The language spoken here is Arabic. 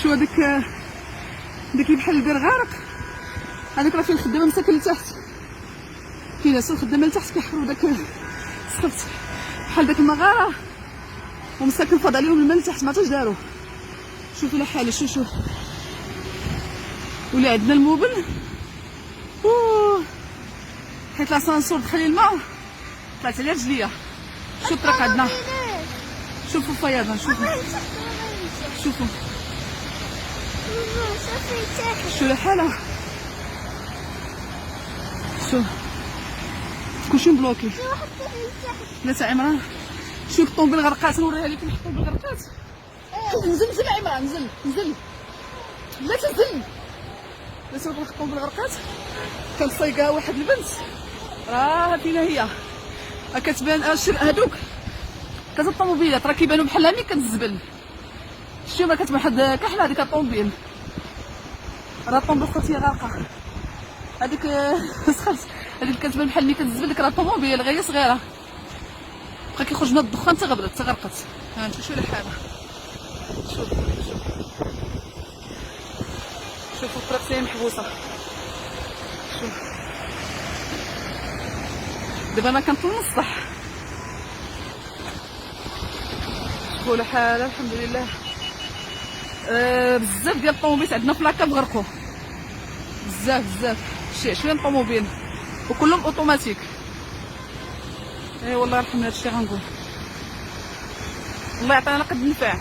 شو هذاك داك اللي بحال البير غارق، هذاك راه فيه الخدامه مساكن لتحت، كاين ناس الخدامه لتحت كيحفروا داك السقف بحال داك المغاره ومساكن فاض عليهم الماء لتحت ما عرفتش داروا. شوفوا الحاله، شوف ولا عندنا الموبل حيت لاسانسور دخل الماء طلعت على رجليا. شوف الطريق عندنا، شوفوا الفيضان، شوفوا شو الحاله، شوف كلشي مبلوكي. لا تا عمران شوف الطوموبيل غرقات، نوريها لكم الطوموبيل غرقات. نزل عمران، نزل لا تنزل، لا تنزل الطوموبيل غرقات. كانت صايقاها واحد البنت راه فينا هي كتبان هادوك كذا الطوموبيلات راه كيبانوا بحال ملي كتزبل. شتي ما كتبان واحد كحله هذيك الطوموبيل، راه الطوموبيل خاصها غارقه. هذيك هذيك كتبان بحال ملي كتزبل، ديك راه طوموبيل غير صغيره بقى كيخرج منها الدخان حتى غبرت حتى غرقت. ها انت شوف الحاله، شوفوا الطريق محبوسه. شوف دابا انا كنطل الصح. شوفوا الحاله الحمد لله. بزاف ديال الطوموبيلات عندنا في لاكاب غرقوا، بزاف شي 20 طوموبيل وكلهم اوتوماتيك. اي والله يرحم هادشي غنقول، الله يعطينا قد النفع.